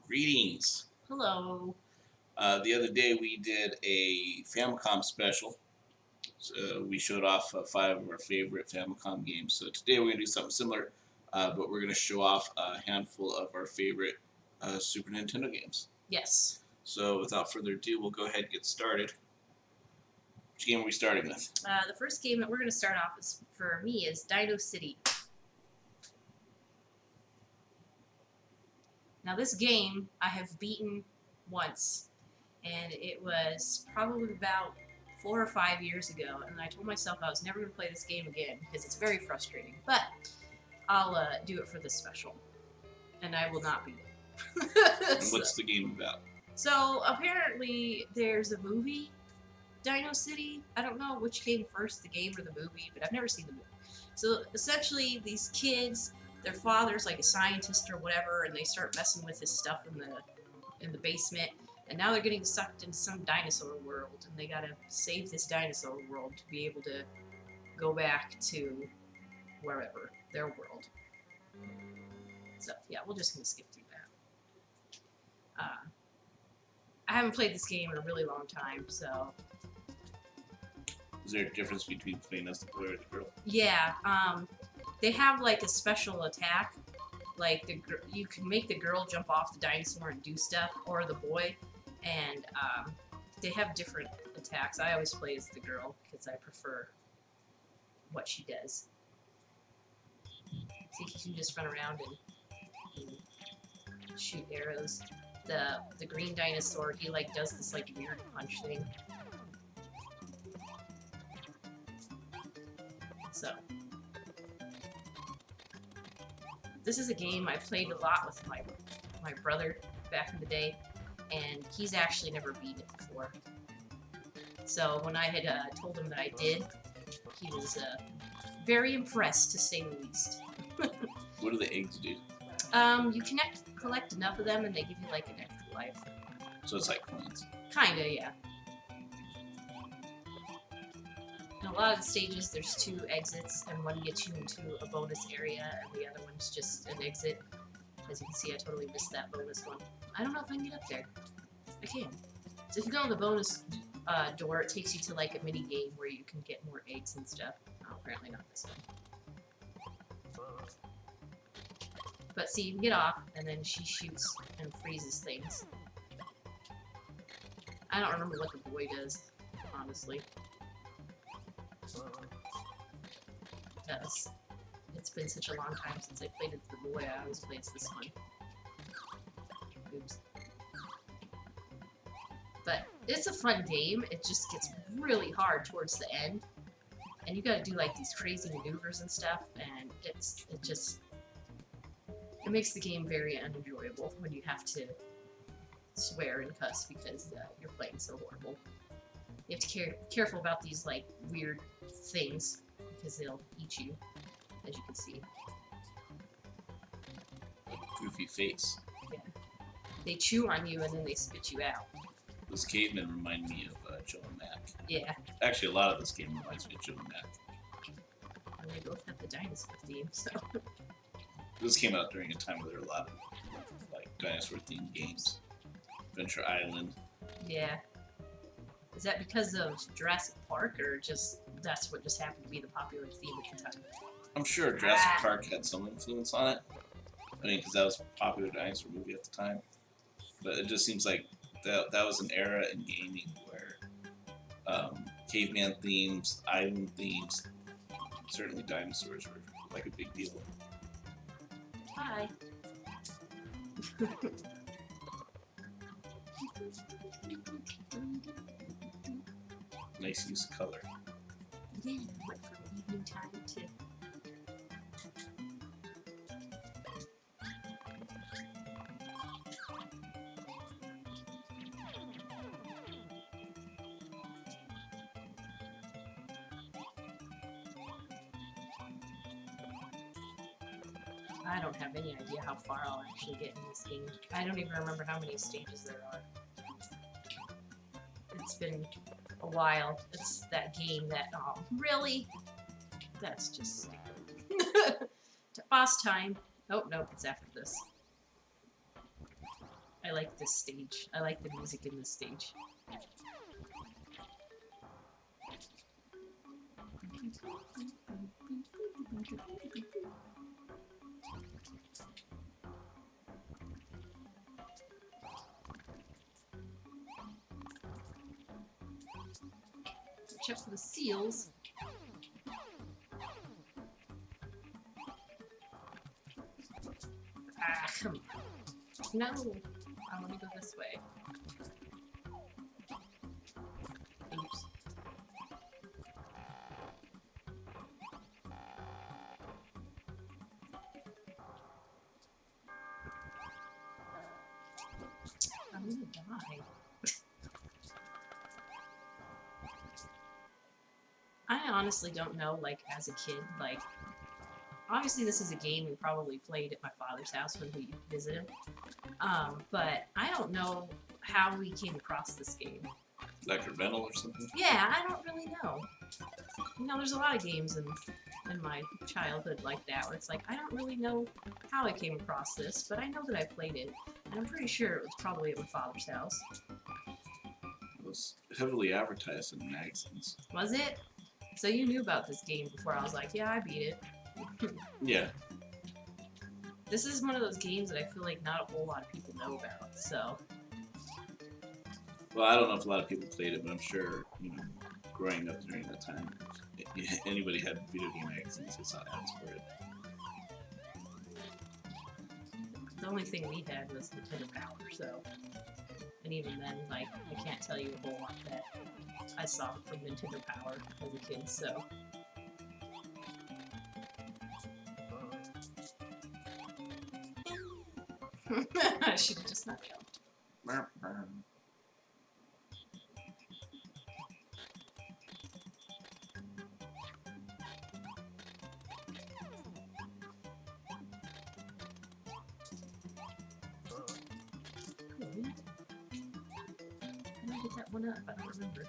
Greetings. Hello. The other day we did a Famicom special. So we showed off 5 of our favorite Famicom games. So today we're going to do something similar, but we're going to show off a handful of our favorite Super Nintendo games. Yes. So without further ado, we'll go ahead and get started. Which game are we starting with? The first game that we're going to start off is, for me, is Dino City. Now this game I have beaten once, and it was probably about 4 or 5 years ago, and I told myself I was never going to play this game again because it's very frustrating, but I'll do it for this special, and I will not beat it. And what's the game about? So apparently there's a movie, Dino City. I don't know which came first, the game or the movie, but I've never seen the movie. So essentially these kids, their father's like a scientist or whatever, and they start messing with his stuff in the basement, and now they're getting sucked into some dinosaur world, and they gotta save this dinosaur world to be able to go back to wherever, their world. So yeah, we're just gonna skip through that. I haven't played this game in a really long time, so Is there a difference between playing as the boy or the girl? yeah. They have like a special attack. Like you can make the girl jump off the dinosaur and do stuff, or the boy, and they have different attacks. I always play as the girl because I prefer what she does. So you can just run around and shoot arrows. The green dinosaur, he like does this like weird punch thing. So this is a game I played a lot with my brother back in the day, and he's actually never beaten it before. So when I had told him that I did, he was very impressed, to say the least. What do the eggs do? You collect enough of them, and they give you like an extra life. So it's like coins. Kinda, yeah. In a lot of the stages, there's 2 exits, and one gets you into a bonus area, and the other one's just an exit. As you can see, I totally missed that bonus one. I don't know if I can get up there. I can. So if you go in the bonus door, it takes you to like a mini game where you can get more eggs and stuff. Oh, apparently not this one. But see, you can get off, and then she shoots and freezes things. I don't remember what the boy does, honestly. Because it's been such a long time since I played as the boy, I always play as this one. Oops. But it's a fun game. It just gets really hard towards the end, and you gotta do like these crazy maneuvers and stuff, and it makes the game very unenjoyable when you have to swear and cuss because you're playing so horrible. You have to be careful about these like weird things because they'll eat you, as you can see. Goofy face. Yeah. They chew on you and then they spit you out. Those cavemen remind me of Joe and Mac. Yeah. Actually, a lot of this game reminds me of Joe and Mac. And they both have the dinosaur theme, so. This came out during a time where there were a lot of like dinosaur-themed games. Adventure Island. Yeah. Is that because of Jurassic Park, or just that's what just happened to be the popular theme at the time? I'm sure Jurassic Park had some influence on it. I mean, because that was a popular dinosaur movie at the time. But it just seems like that was an era in gaming where caveman themes, island themes, certainly dinosaurs were like a big deal. Hi. Nice use of color. Yeah, went from evening time to. I don't have any idea how far I'll actually get in this game. I don't even remember how many stages there are. It's been a while. It's that game that, oh, really? That's just stupid. Boss time. Oh, no, it's after this. I like this stage. I like the music in this stage. Check for the seals. Ah, come on. No, I want to go this way. Oops. I'm gonna die. I honestly don't know, like, as a kid, like, obviously this is a game we probably played at my father's house when we visited him, but I don't know how we came across this game. Like a rental or something? Yeah, I don't really know. You know, there's a lot of games in my childhood like that where it's like, I don't really know how I came across this, but I know that I played it, and I'm pretty sure it was probably at my father's house. It was heavily advertised in magazines. Was it? So you knew about this game before I was like, yeah, I beat it. Yeah. This is one of those games that I feel like not a whole lot of people know about, so... Well, I don't know if a lot of people played it, but I'm sure, you know, growing up during that time, anybody had video game magazines that saw ads for it. The only thing we had was Nintendo Power, so... And even then, like, I can't tell you a whole lot that I saw from Nintendo Power as a kid, so... I should have just not jumped. How did I get that one up? I don't remember.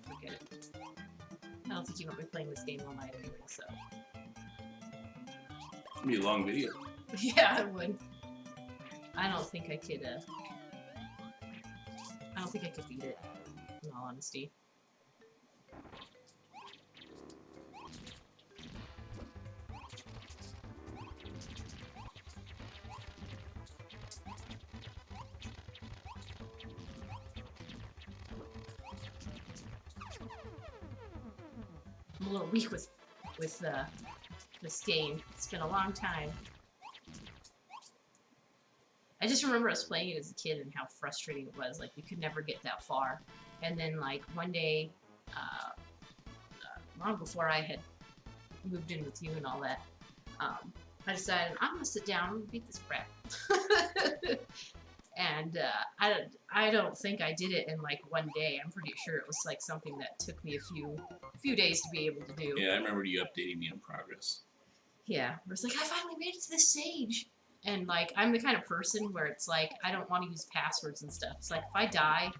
Forget it. I don't think you want me playing this game all night anyway, so... It'd be a long video. Yeah, I would. I don't think I could, I don't think I could beat it, in all honesty. I'm a little weak with this game. It's been a long time. I just remember us playing it as a kid and how frustrating it was. Like, we could never get that far. And then, like, one day, long before I had moved in with you and all that, I decided I'm gonna sit down and beat this crap. And I don't think I did it in like one day. I'm pretty sure it was like something that took me a few days to be able to do. Yeah, I remember you updating me on progress. Yeah, where it's like, I finally made it to this stage. And like, I'm the kind of person where it's like, I don't want to use passwords and stuff. It's like, if I die,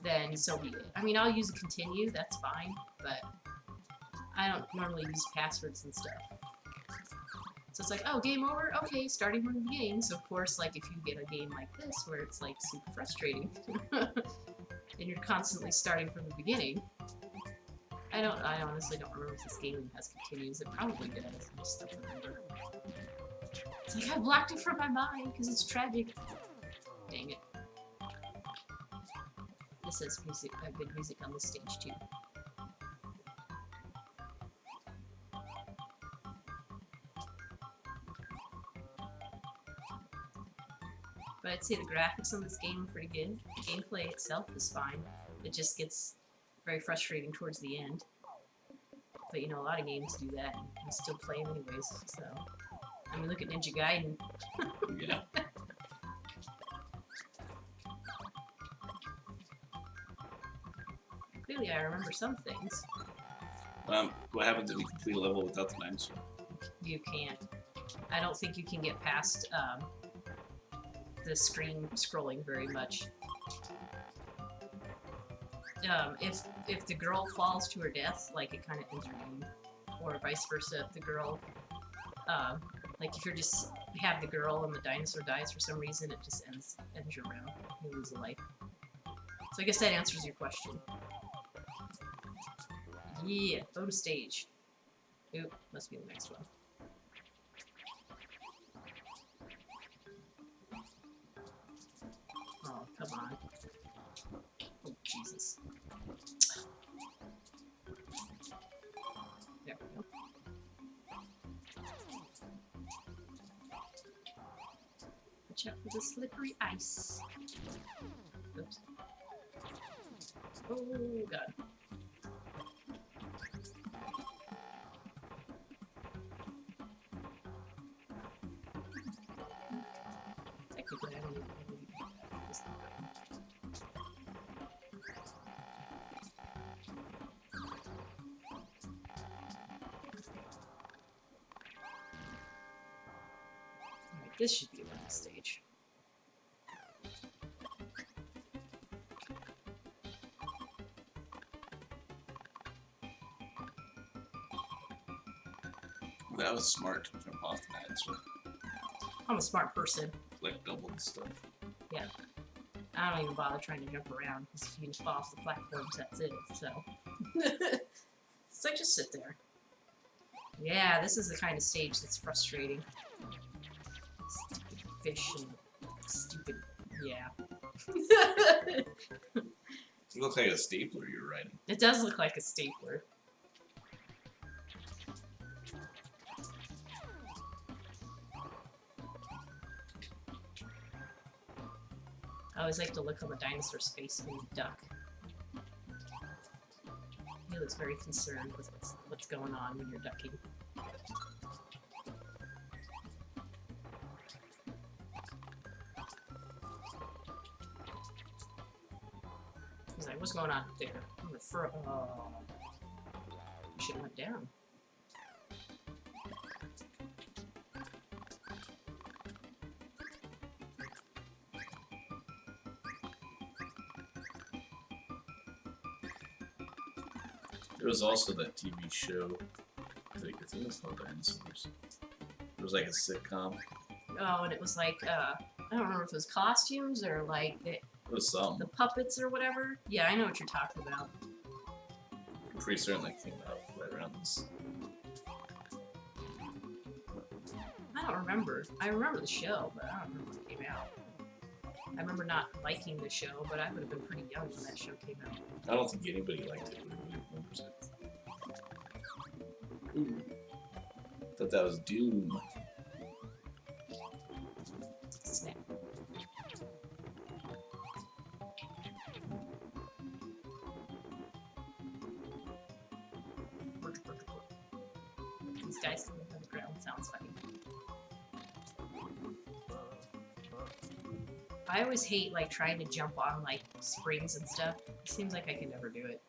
then so be it. I mean, I'll use a continue, that's fine, but I don't normally use passwords and stuff. So it's like, oh, game over? Okay, starting from the beginning. So of course, like, if you get a game like this where it's like super frustrating and you're constantly starting from the beginning, I honestly don't remember if this game has continues. It probably does. I just don't remember. It's like I blocked it from my mind because it's tragic. Dang it. This has music, good music on this stage too. But I'd say the graphics on this game are pretty good. The gameplay itself is fine. It just gets very frustrating towards the end. But you know, a lot of games do that, and we still play them anyways, so... I mean, look at Ninja Gaiden. Yeah. Clearly, I remember some things. What happens if you complete a level without the dinosaur? You can't. I don't think you can get past, the screen scrolling very much. If the girl falls to her death, like, it kind of ends her game. or vice versa. If the girl, like if you're just you have the girl and the dinosaur dies for some reason, it just ends your round. You lose a life. So I guess that answers your question. Yeah, go to stage. Oop, must be the next one. Oh, come on. Oh, Jesus. There we go. Watch out for the slippery ice. Oops. Oh, God. Technically, I don't even know this. Alright, this should be a winning stage. That was smart to jump off the dinosaur. I'm a smart person. Like double the stuff. Yeah. I don't even bother trying to jump around because if you can fall off the platforms, that's it. So. So I just sit there. Yeah, this is the kind of stage that's frustrating. Stupid fish and stupid. Yeah. You look like a stapler you're riding. It does look like a stapler. I always like to look on the dinosaur's face when you duck. He looks very concerned with what's going on when you're ducking. He's like, what's going on there? I'm oh. You should have went down. There was also that TV show, I think it was called Dinosaurs. It was like a sitcom. Oh, and it was like, I don't remember if it was costumes or like It was something. the puppets or whatever. Yeah, I know what you're talking about. I'm pretty certain that came out right around this. I don't remember. I remember the show, but I don't remember when it came out. I remember not liking the show, but I would have been pretty young when that show came out. I don't think anybody liked it, but everybody remembers it. Ooh. Thought that was Doom. Snap. These guys coming on the ground sounds funny. I always hate like trying to jump on like springs and stuff. It seems like I could never do it.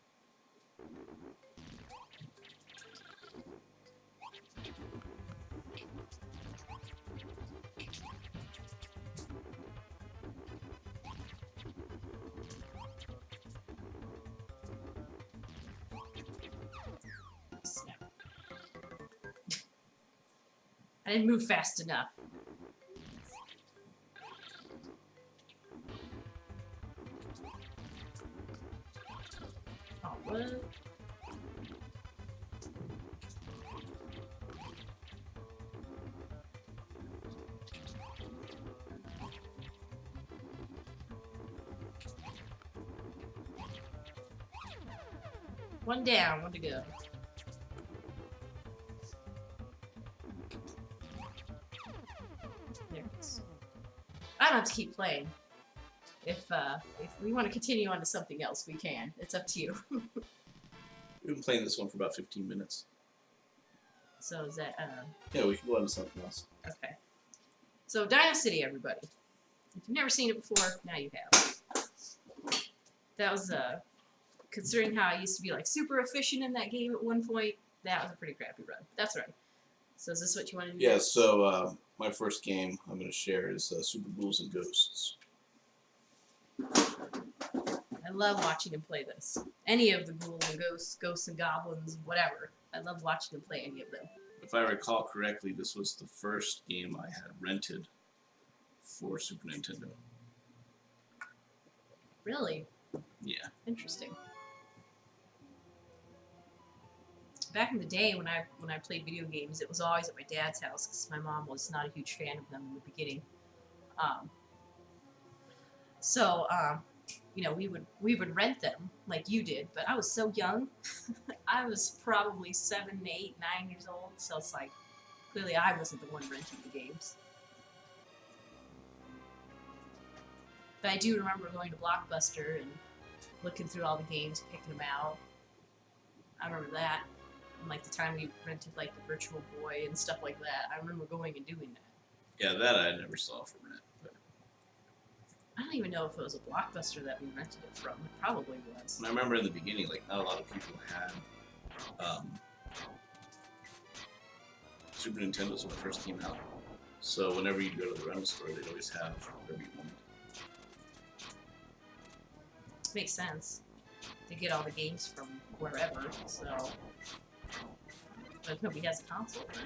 Snap. I didn't move fast enough. Oh, what? One down, one to go. There it is. I don't have to keep playing. If we want to continue on to something else, we can. It's up to you. We've been playing this one for about 15 minutes. So is that Yeah, we can go on to something else. okay. So Dino City, everybody. If you've never seen it before, now you have. That was considering how I used to be like super efficient in that game at one point, that was a pretty crappy run. That's right. So is this what you want to do? Yeah, so my first game I'm going to share is Super Ghouls and Ghosts. I love watching him play this. Any of the Ghouls and Ghosts and Goblins, whatever. I love watching him play any of them. If I recall correctly, this was the first game I had rented for Super Nintendo. Really? Yeah. Interesting. Back in the day when I played video games, it was always at my dad's house because my mom was not a huge fan of them in the beginning. You know, we would rent them like you did, but I was so young. I was probably 7, 8, 9 years old, so it's like clearly I wasn't the one renting the games. But I do remember going to Blockbuster and looking through all the games, picking them out. I remember that. And like the time we rented like the Virtual Boy and stuff like that. I remember going and doing that. Yeah, that I never saw for rent. But I don't even know if it was a Blockbuster that we rented it from. It probably was. I remember in the beginning, like, not a lot of people had Super Nintendos when it first came out. So whenever you go to the rental store, they'd always have whatever you wanted. Makes sense. To get all the games from wherever, so. But if nobody has a console, then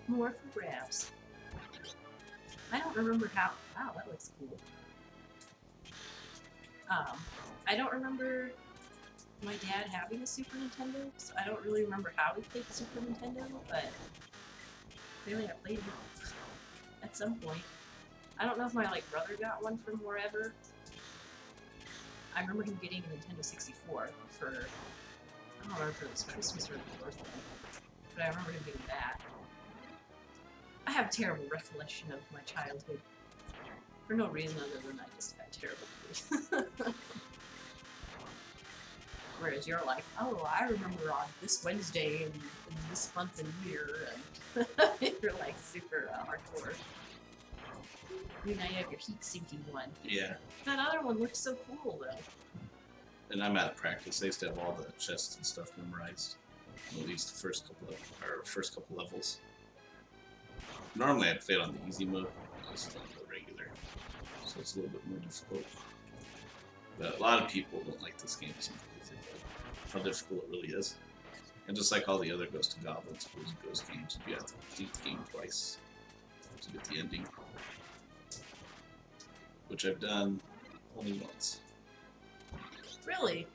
more for grabs. I don't remember how. Wow, that looks cool. I don't remember my dad having a Super Nintendo, so I don't really remember how we played the Super Nintendo, but clearly I played it at some point. I don't know if my like brother got one from wherever. I remember him getting a Nintendo 64 for, I don't remember if it was Christmas or birthday, but I remember him getting that. I have terrible recollection of my childhood. For no reason other than I just had terrible memories. Whereas you're like, oh, I remember on this Wednesday and this month and year, and you're like super hardcore. You know, you have your heat sinking one. Yeah. That other one looks so cool though. And I'm out of practice. I used to have all the chests and stuff memorized. At least the first couple levels. Normally I play it on the easy mode, just on the regular, so it's a little bit more difficult. But a lot of people don't like this game because of how difficult it really is. And just like all the other Ghosts and Goblins, Ghouls and Ghosts games, you have to complete the game twice to get the ending. Which I've done only once. Really?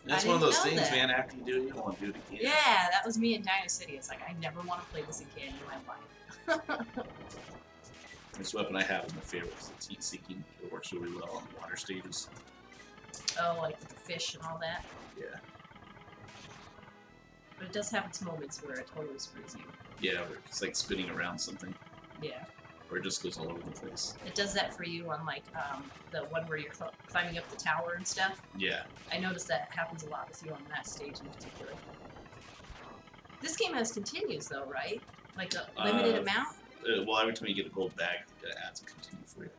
And that's one of those things, man, after you do it, you don't want to do it again. Yeah, that was me in Dino City. It's like, I never want to play this again in my life. This weapon I have is my favorite. It's heat seeking. It works really well on the water stages. Oh, like with the fish and all that? Yeah. But it does have its moments where it totally screws you. Yeah, where it's like spinning around something. Yeah. Or it just goes all over the place. It does that for you on like the one where you're climbing up the tower and stuff. Yeah. I noticed that happens a lot with you on that stage in particular. This game has continues though, right? Like a limited amount? Well, every time you get a gold bag, it adds a continue for you.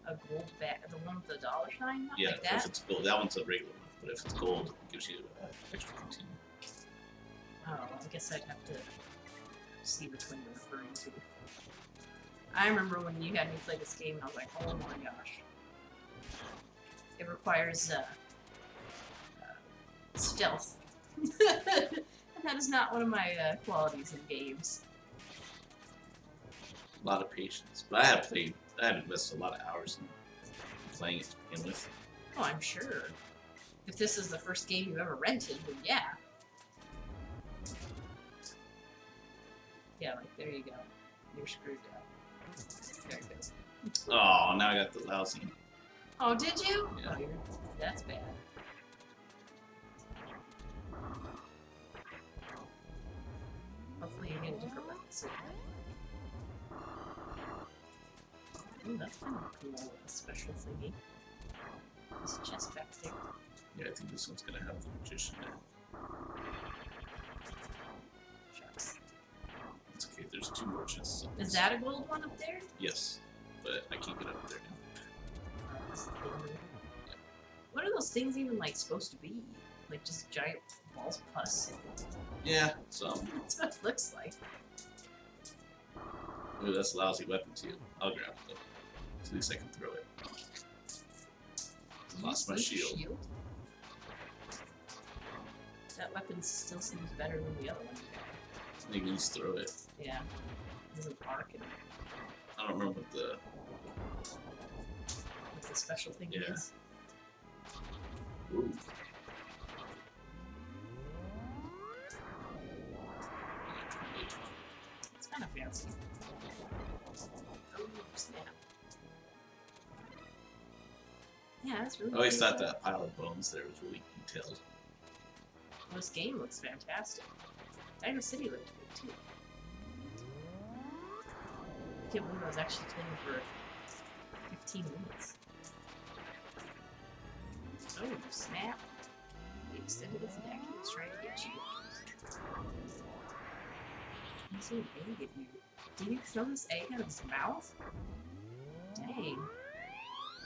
A gold bag? The one with the dollar sign? Yeah, like that? if it's gold. That one's a regular one, but if it's gold, it gives you extra continue. Oh, I guess I'd have to see which one you're referring to. I remember when you had me play this game and I was like, oh my gosh. It requires stealth. And that is not one of my qualities in games. A lot of patience. But I had invested a lot of hours in playing it to begin with. Oh, I'm sure. If this is the first game you ever rented, then yeah. Yeah, like, there you go. You're screwed up. There it goes. Oh, now I got the lousy. Oh, did you? Yeah. Oh, that's bad. Hopefully you get a different weapon soon. Ooh, that's kind of cool. A special thingy. This chest back there. Yeah, I think this one's gonna have the magician now. Shucks. It's okay, there's 2 more chests. Is that a gold one up there? Yes, but I can't get up there now. What are those things even like supposed to be? Like just giant balls of pus? Yeah, so. That's what it looks like. Ooh, that's a lousy weapon too. I'll grab it though. So at least I can throw it. You Lost my lose your shield. That weapon still seems better than the other one. You can just throw it. Yeah. It doesn't arc and I don't remember what the special thing Yeah. is. Ooh. It's kind of fancy. Oh, snap. Yeah, that's really I always cool. thought that pile of bones there was really detailed. Well, this game looks fantastic. Dino City looked good too. I can't believe I was actually playing for 15 minutes. Oh, snap. He extended his neck. He was trying to get you. He's so egg at you. Did he throw this egg out of his mouth? Dang.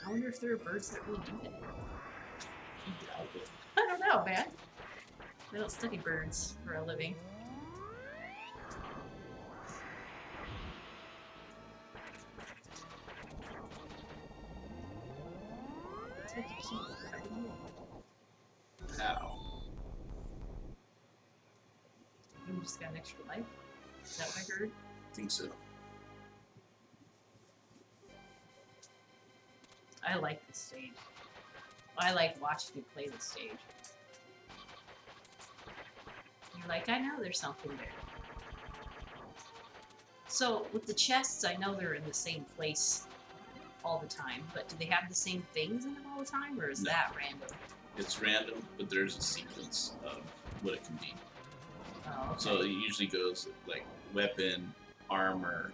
I wonder if there are birds that really do that. I don't know, man. I don't study birds for a living. Take a key for everyone. How? You just got an extra life? Is that what I heard? I think so. I like this stage. I like watching you play this stage. You're like, I know there's something there. So, with the chests, I know they're in the same place all the time, but do they have the same things in them all the time, or is No. that random? It's random, but there's a sequence of what it can be. Oh, okay. So it usually goes like weapon, armor,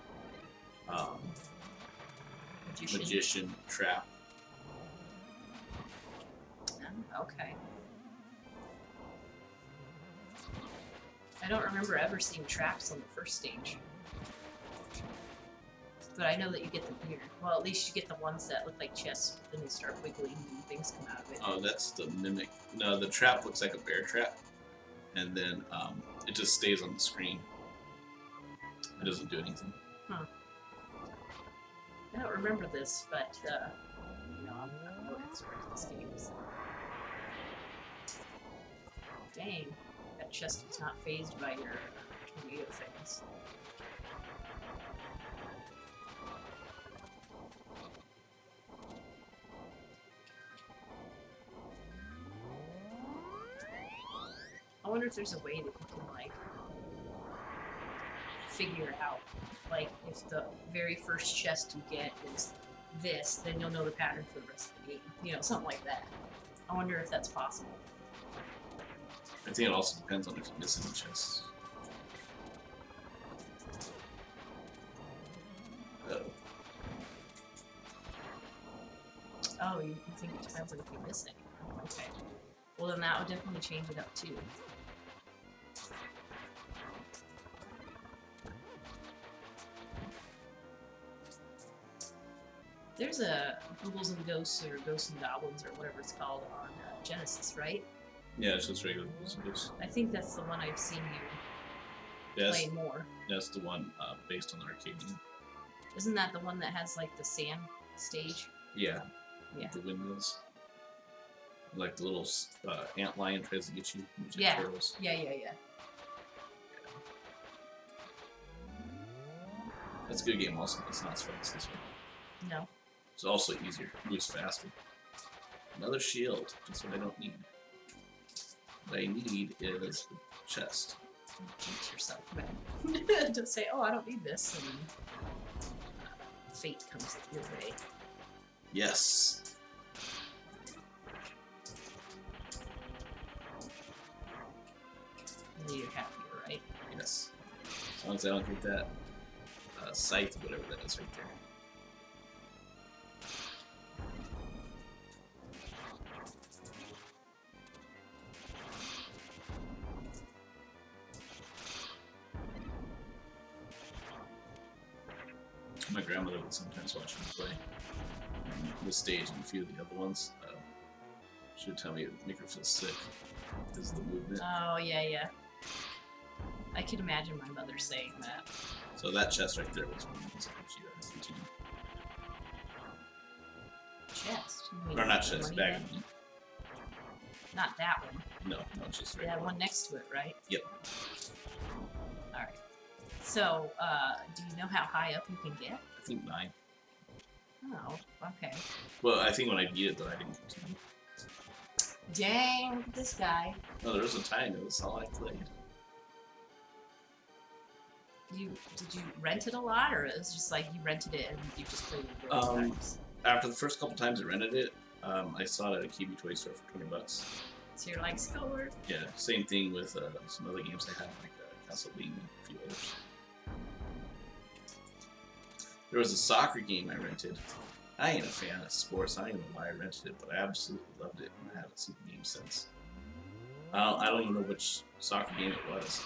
magician, trap. Okay. I don't remember ever seeing traps on the first stage. But I know that you get them here. Well, at least you get the ones that look like chests, then they start wiggling and things come out of it. Oh, that's the mimic. No, the trap looks like a bear trap, and then it just stays on the screen. It doesn't do anything. Huh. I don't remember this, but you know, I'm no expert in this game. So. Dang, that chest was not phased by your tornado things. I wonder if there's a way that you can, like, figure out, like, if the very first chest you get is this, then you'll know the pattern for the rest of the game. You know, something like that. I wonder if that's possible. I think it also depends on if you miss any chests. Oh, you think it depends on if you miss any. Okay. Well, then that would definitely change it up, too. There's a Ghouls and Ghosts or Ghosts and Goblins or whatever it's called on Genesis, right? Yeah, it's just regular Ghosts. I think that's the one I've seen you Yes, play more. that's the one based on the arcade game. Isn't that the one that has like the sand stage? Yeah. Yeah. The windmills. Like the little ant lion tries to get you. Which Yeah. Turtles. Yeah. That's a good game also. It's not as fast this one. No. It's also easier. Moves faster. Another shield. Just what I don't need. What I need is the chest. Jinx yourself, man. Just say, oh, I don't need this, and then fate comes your way. Yes. And then you're happier, right? Yes. As long as I don't get that scythe, whatever that is right there. My grandmother would sometimes watch me play this stage and a few of the other ones. She would tell me it would make her feel sick because of the movement. Oh, yeah. I can imagine my mother saying that. So that chest right there was one of the ones that she routine. Chest. You mean Or not the chest, money bag bag? of money. Not that one. No, it's just That regular. one next to it, right? Yep. Alright. So, do you know how high up you can get? I think 9. Oh, okay. Well, I think when I beat it, though, I didn't continue. Dang, look at this guy. No, there was a time. It was all I played. Did you rent it a lot, or it was just like you rented it and you just played it really times? After the first couple times I rented it, I saw it at a KB Toy Store for $20. So you're like, score. Yeah, same thing with some other games I had, like Castlevania and a few others. There was a soccer game I rented. I ain't a fan of sports. I don't even know why I rented it, but I absolutely loved it, and I haven't seen the game since. I don't even know which soccer game it was.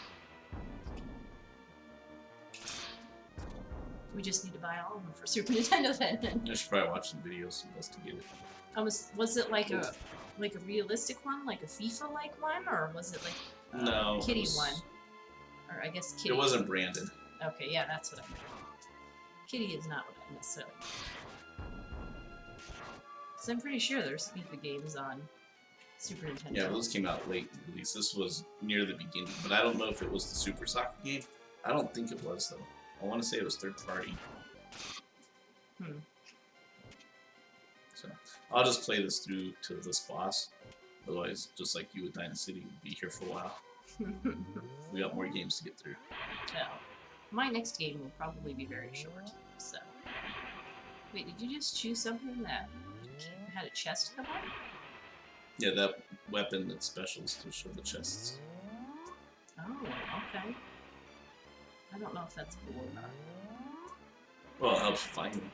We just need to buy all of them for Super Nintendo then. I should probably watch some videos to investigate it. Was it like a realistic one, like a FIFA like one, or was it like No, a kitty it was, one? Or I guess kitty. It wasn't branded. Okay, yeah, that's what I meant. Kitty is not what I necessarily meant. So I'm pretty sure there's FIFA games on Super Nintendo. Yeah, those came out late in release. This was near the beginning, but I don't know if it was the Super Soccer game. I don't think it was, though. I want to say it was third party. So I'll just play this through to this boss. Otherwise, just like you with Dynasty, we'll be here for a while. We got more games to get through. Well, my next game will probably be very short. So, wait, did you just choose something that had a chest come up? Yeah, that weapon that's special is to show the chests. Oh, okay. I don't know if that's cool or not. Well, it helps you find them,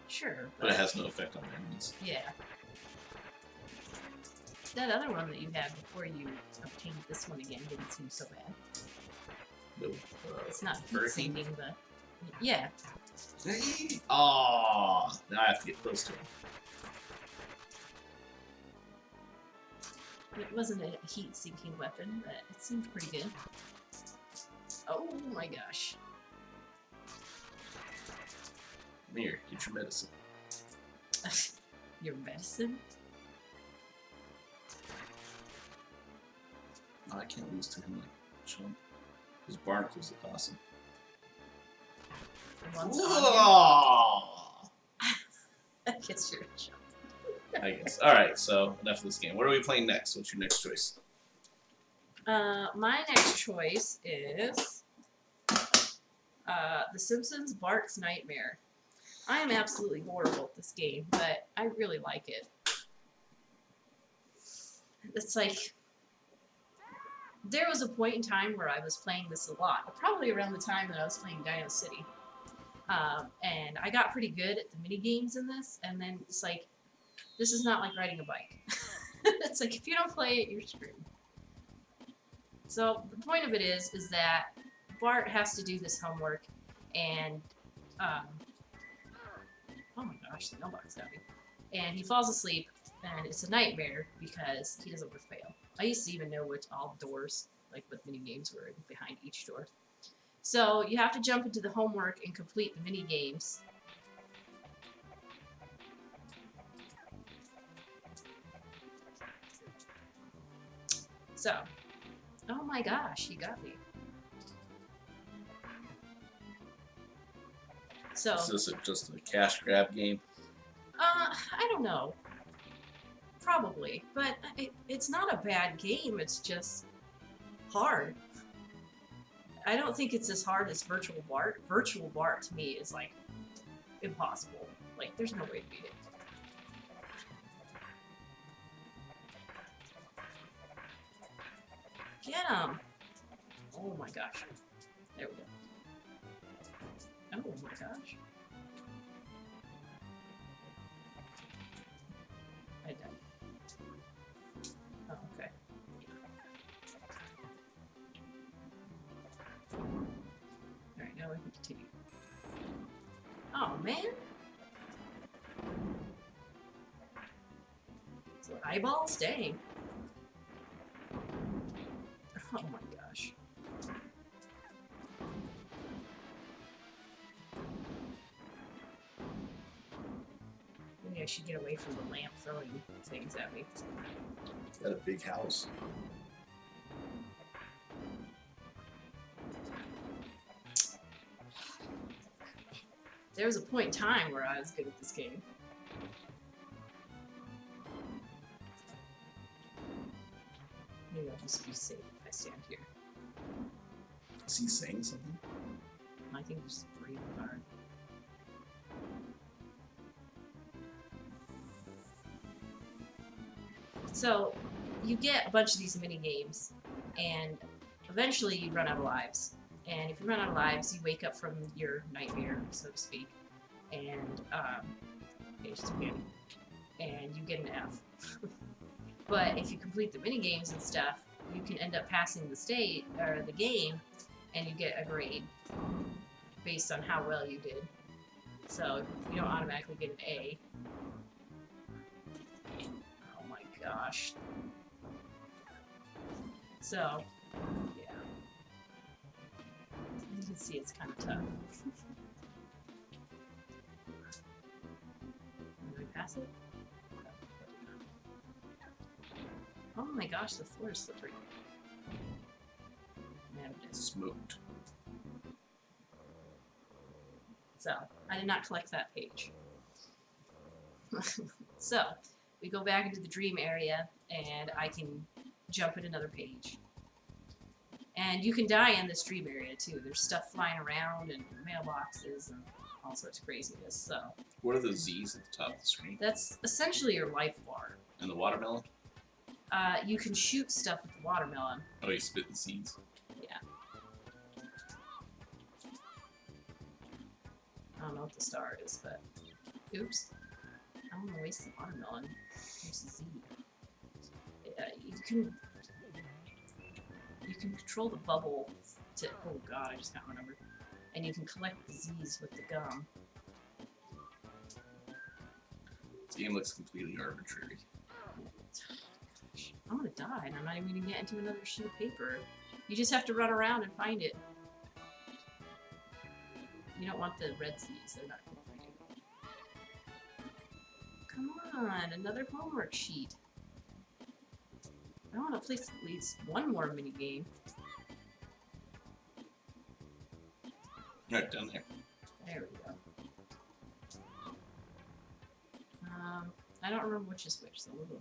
Sure, but it has no effect on the enemies. yeah. That other one that you had before you obtained this one again didn't seem so bad. No, It's not heat hurricane. sinking, but yeah. Oh, now I have to get close to him. It wasn't a heat-sinking weapon, but it seemed pretty good. Oh my gosh. Come here, get your medicine. Your medicine? No, I can't lose to him like chump. His barnacles look awesome. The ones on Oh! there? I guess you're a chump. I guess. Alright, so enough of this game. What are we playing next? What's your next choice? My next choice is The Simpsons Bart's Nightmare. I am absolutely horrible at this game, but I really like it. It's like, there was a point in time where I was playing this a lot, probably around the time that I was playing Dino City. And I got pretty good at the mini games in this, and then it's like, this is not like riding a bike. It's like, if you don't play it, you're screwed. So the point of it is that Bart has to do this homework, and oh my gosh, the mailbox got me. And he falls asleep, and it's a nightmare because he doesn't want to fail. I used to even know which all the doors, like what mini games were behind each door. So you have to jump into the homework and complete the mini games. So, oh my gosh, he got me. So, Is this just a cash grab game? I don't know. Probably, but it's not a bad game. It's just hard. I don't think it's as hard as Virtual Bart. Virtual Bart to me is like impossible. Like, there's no way to beat it. Get him! Oh my gosh. There we go. Oh my gosh. I died. Oh, okay. Alright, now we can continue. Oh, man! So eyeballs? Dang. Oh my gosh. I should get away from the lamp throwing things at me. Got a big house. There was a point in time where I was good at this game. Maybe I'll just be safe if I stand here. Is he saying something? I think he's just breathing hard. So, you get a bunch of these mini games, and eventually you run out of lives. And if you run out of lives, you wake up from your nightmare, so to speak, and it's just beginning, and you get an F. But if you complete the mini games and stuff, you can end up passing the state or the game, and you get a grade based on how well you did. So you don't automatically get an A. Oh my gosh. So, yeah. You can see it's kind of tough. Did we pass it? Oh my gosh, the floor is slippery. Man, it's Smoked. So, I did not collect that page. So, we go back into the dream area, and I can jump at another page. And you can die in this dream area, too. There's stuff flying around, and mailboxes, and all sorts of craziness, so... What are those Z's at the top of the screen? That's essentially your life bar. And the watermelon? You can shoot stuff with the watermelon. Oh, you spit the seeds. Yeah. I don't know what the star is, but... Oops. I don't want to waste the watermelon. Here's the Z. You can control the bubble to... Oh god, I just got my number. And you can collect the Z's with the gum. This game looks completely arbitrary. I'm gonna die, and I'm not even gonna get into another sheet of paper. You just have to run around and find it. You don't want the red Z's, they're not good for you. Come on, another homework sheet. I want to place at least one more mini game. Right down there. There we go. I don't remember which is which, so we'll go.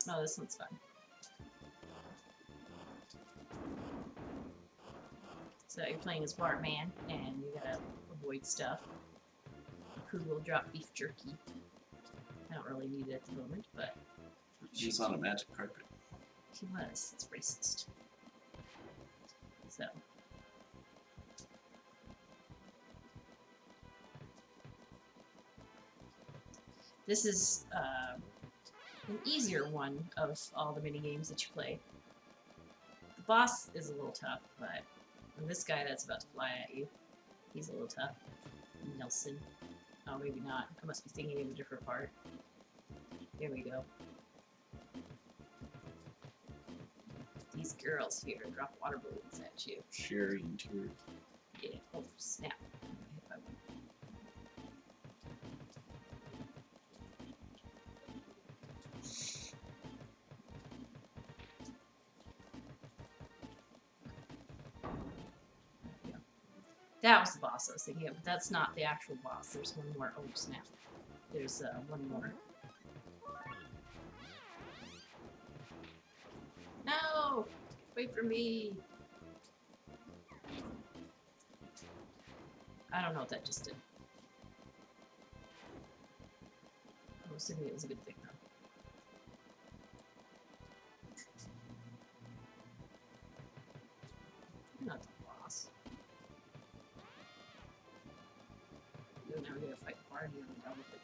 Oh, this one's fun. So you're playing as Bartman, and you gotta avoid stuff. Who will drop beef jerky? I don't really need it at the moment, but... He's on a magic carpet. He was. It's racist. So... This is an easier one of all the mini games that you play. The boss is a little tough, but this guy that's about to fly at you, he's a little tough. Nelson. Oh, maybe not. I must be thinking of a different part. There we go. These girls here drop water balloons at you. Sherry and tears. Yeah. Oh, snap. That was the boss I was thinking of, but that's not the actual boss. There's one more. Oh, snap. There's one more. No! Wait for me! I don't know what that just did. I'm assuming it was a good thing, though. Not the boss. Now we're gonna fight Barney on the top of it.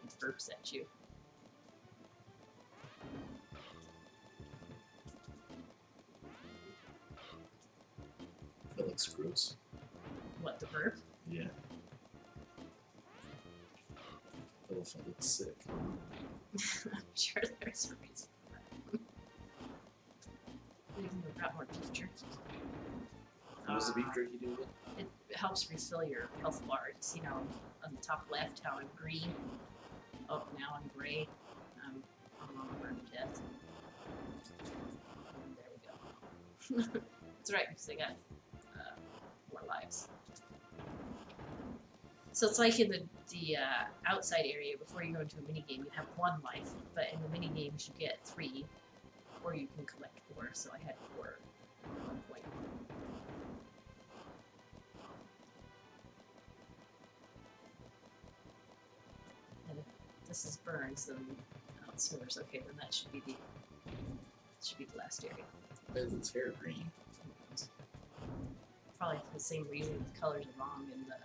It burps at you. That looks gross. What, the burp? Yeah. Elephant looks sick. I'm sure there's a reason for that. We can drop more beef jerky. What was the beef jerky doing? helps refill your health bar. See now on the top left how I'm green. Oh, now I'm gray. I'm on the verge of death. And there we go. That's right, because I got more lives. So it's like in the outside area, before you go into a minigame, you have 1 life, but in the minigames you get 3, or you can collect 4, so I had 4 at one point. And if this is burns, then sewers. Okay, then that should be the last area. Why is its hair green? Probably for the same reason the colors are wrong in the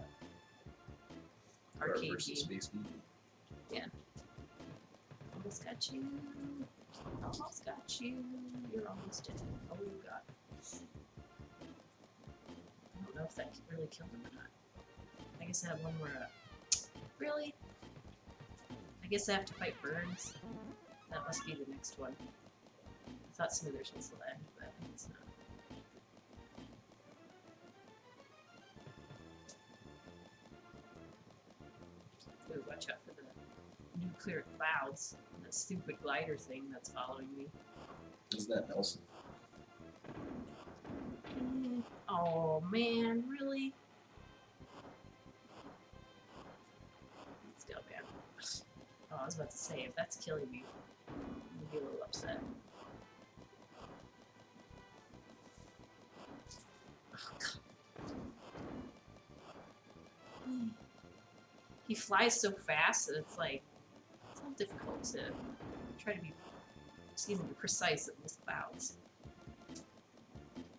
Art arcade versus game. Space Movie. Yeah. Almost got you. Almost got you. You're almost dead. Oh, you got it. I don't know if that really killed him or not. I guess I have one more. Really? I guess I have to fight Burns. That must be the next one. I thought Smithers was the end, but it's not. Ooh, watch out for the nuclear clouds. That stupid glider thing that's following me. Is that Nelson? Oh man, really? Let's go, man. Oh, I was about to say, if that's killing me, I'm gonna be a little upset. Oh, God. He flies so fast that it's like, it's not difficult to try to be, precise with clouds.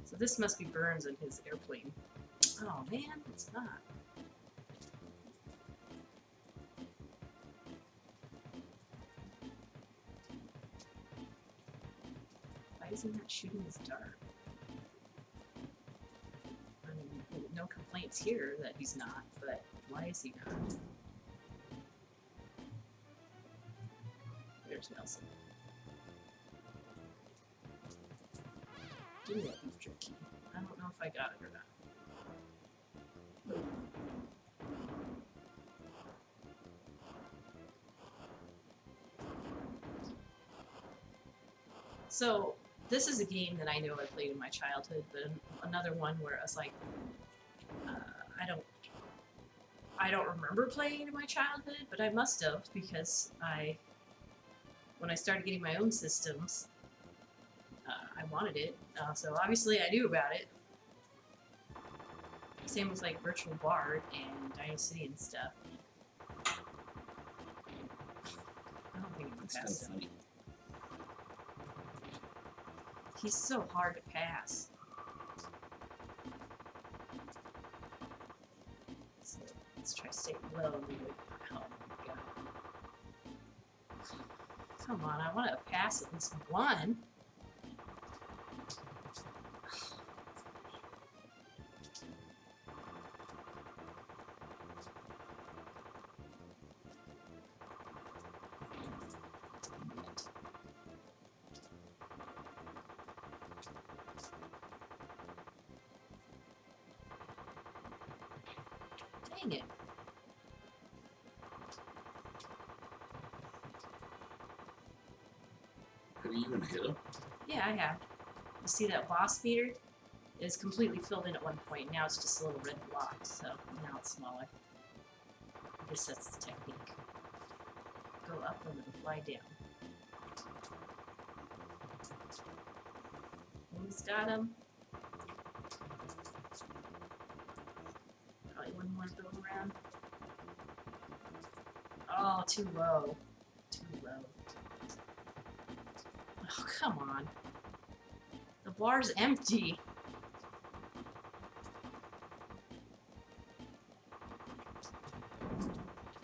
So this must be Burns in his airplane. Oh man, it's not. Why isn't that shooting his dart? I mean, no complaints here that he's not, but why is he not? There's Nelson. Give me that beef jerky. I don't know if I got it or not. So this is a game that I know I played in my childhood, but another one where I was like, I don't remember playing in my childhood, but I must have, because when I started getting my own systems, I wanted it. So obviously I knew about it. Same with like Virtual Bard and Dino City and stuff. I don't think I can It's kind of pass him. funny. He's so hard to pass. So let's try staying low. Oh my god. Come on, I want to pass at least one. Dang it. Have you even hit him? Yeah, I have. You see that boss meter? It is completely filled in at one point. Now it's just a little red block, so now it's smaller. I guess that's the technique. Go up and then fly down. Almost got him. Probably one more go around. Oh, too low. Too low. Oh, come on. The bar's empty.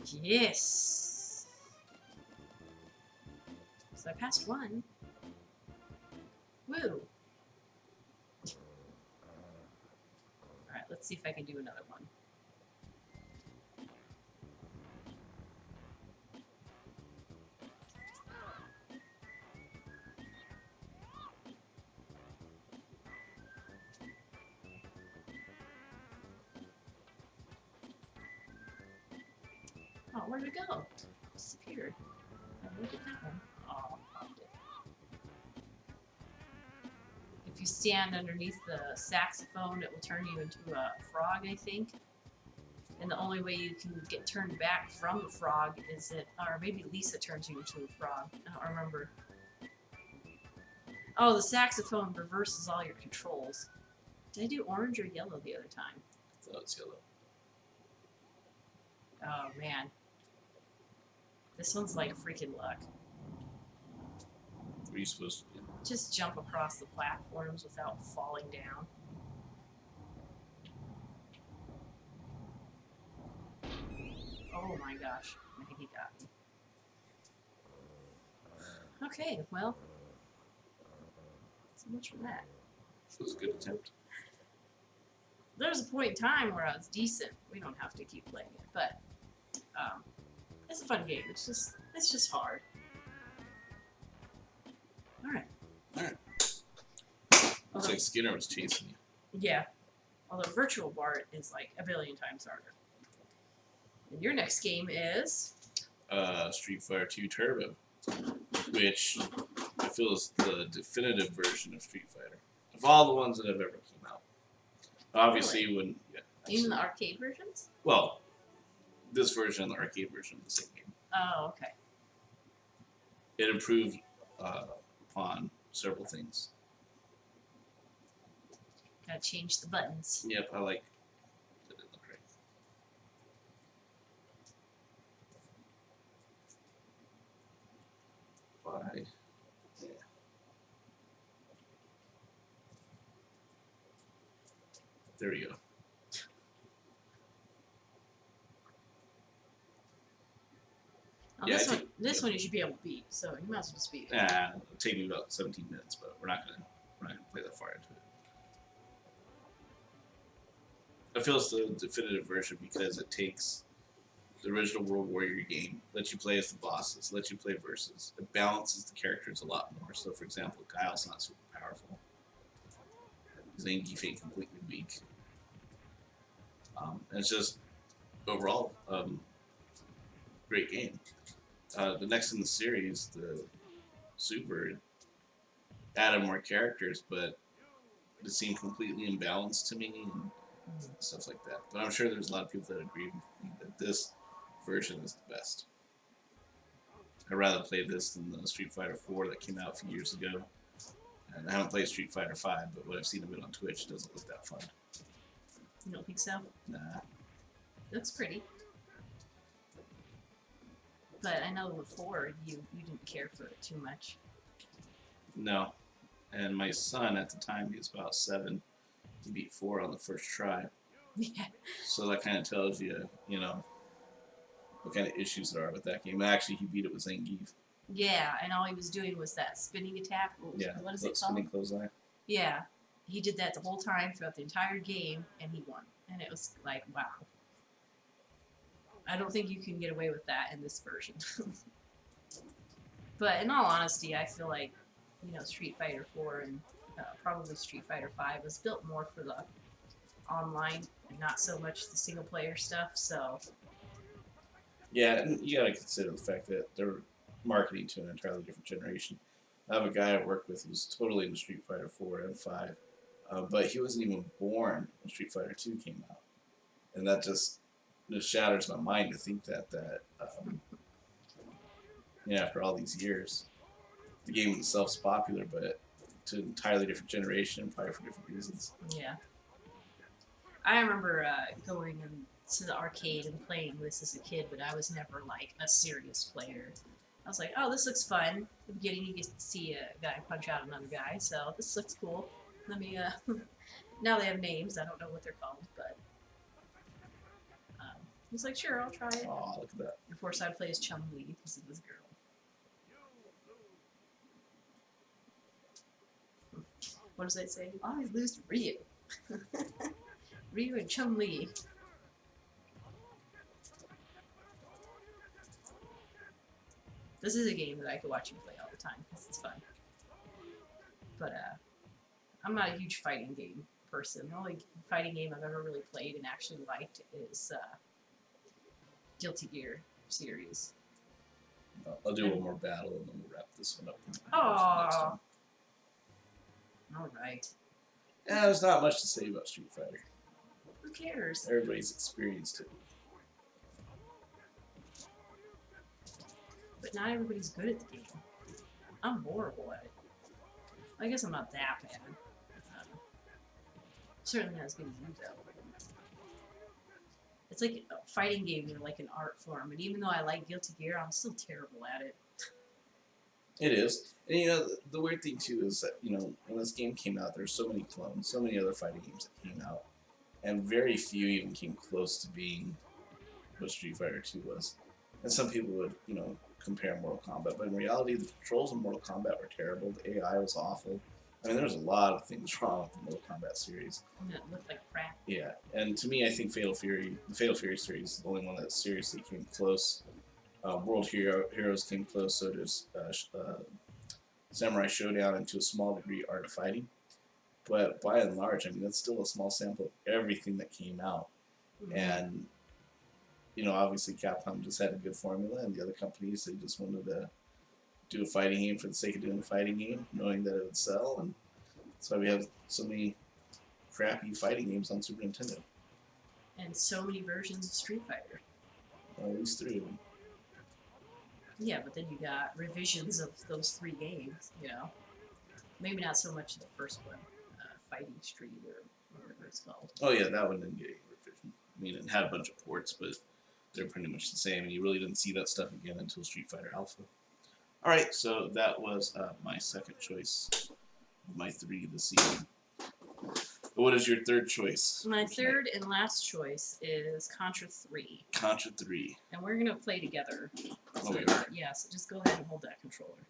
Yes. So I passed one. Woo. Alright, let's see if I can do another one. where'd it go? Disappeared. Look at that one. Oh, found it. If you stand underneath the saxophone, it will turn you into a frog, I think. And the only way you can get turned back from the frog is it, or maybe Lisa turns you into a frog. I don't remember. Oh, the saxophone reverses all your controls. Did I do orange or yellow the other time? I thought it's yellow. Oh, man. This one's like freaking luck. What are you supposed to do? Just jump across the platforms without falling down. Oh my gosh. I think he got me. Okay, well. So much for that. It was a good attempt. There was a point in time where I was decent. We don't have to keep playing it, but it's a fun game. It's just hard. All right. Looks like Skinner was chasing you. Yeah. Although Virtual Bart is like a billion times harder. And your next game is Street Fighter 2 Turbo, which I feel is the definitive version of Street Fighter of all the ones that have ever come out. Obviously, when even the arcade versions. well, this version and the arcade version of the same game. Oh, okay. It improved upon several things. Gotta change the buttons. Yep, I like that it looked right. Why? Yeah. There we go. Oh, Yeah, this I one, think- this one you should be able to beat. So you might as well just beat it. It'll take me about 17 minutes, but we're not gonna play that far into it. I feel it's the definitive version because it takes the original World Warrior game, lets you play as the bosses, lets you play versus. It balances the characters a lot more. So, for example, Guile's not super powerful. Zangief ain't completely weak. And it's just overall great game. The next in the series, the Super, added more characters, but it seemed completely imbalanced to me and stuff like that. But I'm sure there's a lot of people that agree with me that this version is the best. I'd rather play this than the Street Fighter 4 that came out a few years ago. And I haven't played Street Fighter 5, but what I've seen of it on Twitch doesn't look that fun. You don't think so? Nah. Looks pretty. But I know before you didn't care for it too much. No. And my son at the time, he was about 7, he beat 4 on the first try. Yeah. So that kind of tells you, what kind of issues there are with that game. Actually, he beat it with Zangief. Yeah, and all he was doing was that spinning attack. What is it called? Spinning clothesline. Yeah. He did that the whole time throughout the entire game, and he won. And it was like, wow. I don't think you can get away with that in this version. But in all honesty, I feel like, Street Fighter 4 and probably Street Fighter 5 was built more for the online and not so much the single player stuff, so... Yeah, and you gotta consider the fact that they're marketing to an entirely different generation. I have a guy I work with who's totally into Street Fighter 4 and 5, but he wasn't even born when Street Fighter 2 came out. And that just shatters my mind to think that after all these years, the game itself is popular, but to an entirely different generation and probably for different reasons. Yeah. I remember going to the arcade and playing this as a kid, but I was never like a serious player. I was like, oh, this looks fun. At the beginning, you get to see a guy punch out another guy, so this looks cool. Let me, now they have names. I don't know what they're called, but I was like, sure, I'll try it. Oh, look at that. Of course, I play as Chun-Li because it was a girl. What does that say? You always lose to Ryu. Ryu and Chun-Li. This is a game that I could watch you play all the time because it's fun. But I'm not a huge fighting game person. The only fighting game I've ever really played and actually liked is Guilty Gear. series. I'll do one more battle and then we'll wrap this one up. Next Aw. time. All right. Yeah, there's not much to say about Street Fighter. Who cares? Everybody's experienced it. But not everybody's good at the game. I'm horrible at it. I guess I'm not that bad. Certainly not as good as you, though. It's like fighting games are like an art form, and even though I like Guilty Gear, I'm still terrible at it. It is. And you know, the weird thing too is that, you know, when this game came out, there's so many clones, so many other fighting games that came out, and very few even came close to being what Street Fighter 2 was. And some people would, you know, compare Mortal Kombat, but in reality, the controls in Mortal Kombat were terrible. The AI was awful. I mean, there was a lot of things wrong with the Mortal Kombat series. And it looked like crap. Yeah, and to me, I think the Fatal Fury series is the only one that seriously came close. World Heroes came close, so does Samurai Showdown, and to a small degree, Art of Fighting. But by and large, I mean, that's still a small sample of everything that came out. Mhm. And, you know, obviously Capcom just had a good formula, and the other companies, they just wanted to do a fighting game for the sake of doing a fighting game, knowing that it would sell, and that's why we have so many crappy fighting games on Super Nintendo. And so many versions of Street Fighter. Well, at least 3 of them. Yeah, but then you got revisions of those 3 games, you know. Maybe not so much the first one, Fighting Street or whatever it's called. Oh yeah, that one didn't get any revision. I mean, it had a bunch of ports, but they're pretty much the same, and you really didn't see that stuff again until Street Fighter Alpha. Alright, so that was my second choice of my 3 this evening. What is your third choice? My third and last choice is Contra 3. Contra 3. And we're going to play together. Oh, we are? Yeah, so just go ahead and hold that controller.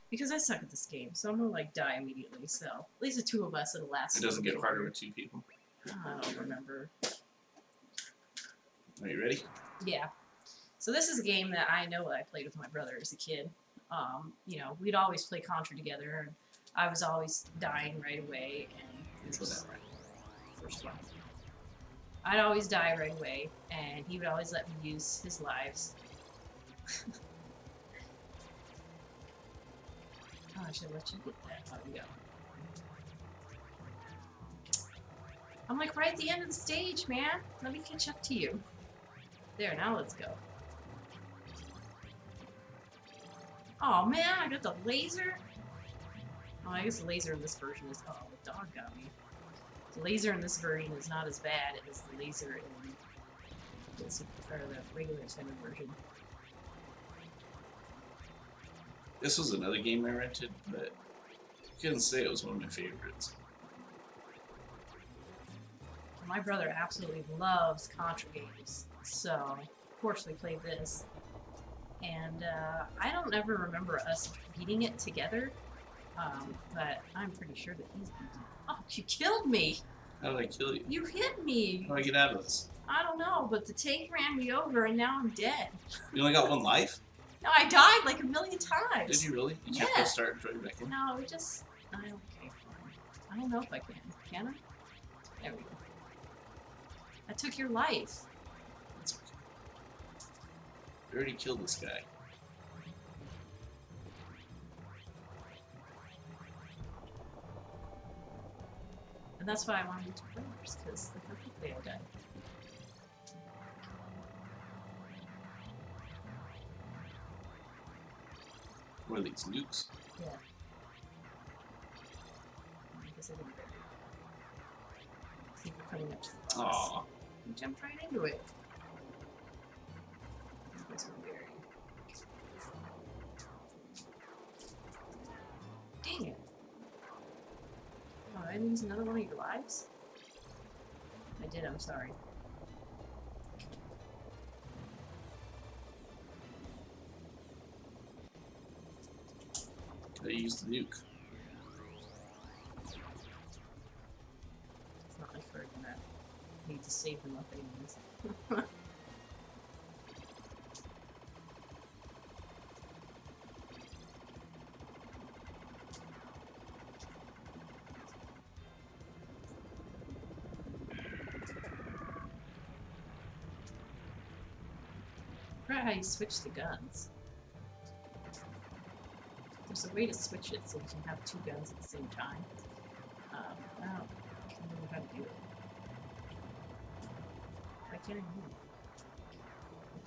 Because I suck at this game, so I'm going to, like, die immediately. So, at least the 2 of us, it'll last. It doesn't get harder with 2 people. I don't remember. Are you ready? Yeah. So this is a game that I know I played with my brother as a kid. You know, we'd always play Contra together, and I was always dying right away. And Which was that? first one. I'd always die right away, and he would always let me use his lives. Oh, I should let you get that. Oh, we go. I'm like right at the end of the stage, man. Let me catch up to you. There, now let's go. Oh man, I got the laser. Oh, I guess the laser in this version is. Oh, the dog got me. The laser in this version is not as bad as the laser in the regular extended version. This was another game I rented, but I couldn't say it was one of my favorites. My brother absolutely loves Contra games, so of course we played this. And I don't ever remember us beating it together, but I'm pretty sure that he's beaten it. Oh, you killed me! How did I kill you? You hit me! How do I get out of this? I don't know, but the tank ran me over and now I'm dead. You only got 1 life? No, I died like a million times! Did you really? You can't Yeah. go start and try back in? No, we just... I don't care for it. I don't know if I can. Can I? There we go. I took your life. That's okay. I already killed this guy. And that's why I wanted you to play first, because look how quickly I died. What are these nukes? Yeah. I guess I didn't better. See if we're coming up to the boss. Aww. You jumped right into it. This one very. Dang it. Oh, I didn't use another one of your lives? I did, I'm sorry. I used the nuke. It's not like we're gonna need to save them up anyways. Crap. how you switch the guns. There's a way to switch it so you can have 2 guns at the same time. I don't know how to do it. Why can't I move?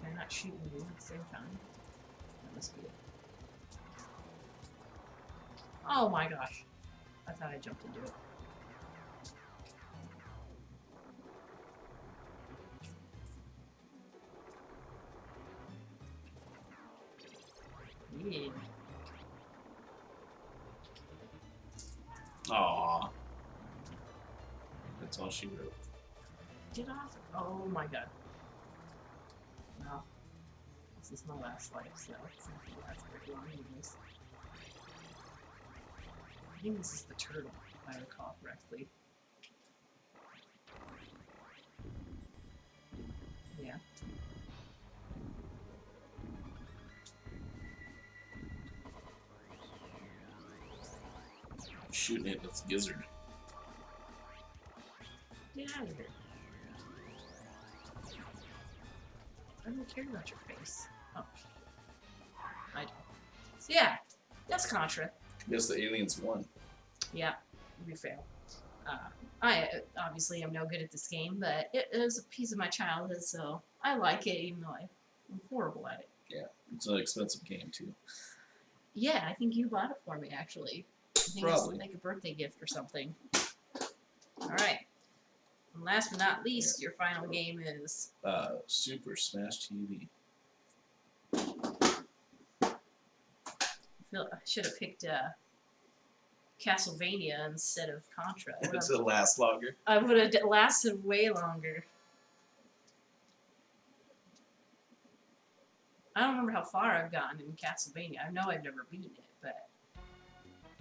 Can I not shoot and move at the same time? That must be it. Oh my gosh. I thought I jumped into it. Yeah. Aww. That's all she wrote. Get off. Oh my god. No. This is my last life, so it's not gonna last very long anyways. I think this is the turtle, if I recall correctly. Yeah. Shooting it with its gizzard. Get out of here. I don't care about your face. Oh. I don't. So yeah, that's Contra. Yes, the aliens won. Yeah, we fail. I obviously am no good at this game, but it is a piece of my childhood, so I like it, even though I'm horrible at it. Yeah, it's an expensive game too. Yeah, I think you bought it for me, actually. I think Probably. it's like a birthday gift or something. Alright. And last but not least, your final game is... Super Smash TV. I should have picked Castlevania instead of Contra. It's the last longer. I would have lasted way longer. I don't remember how far I've gotten in Castlevania. I know I've never beaten it, but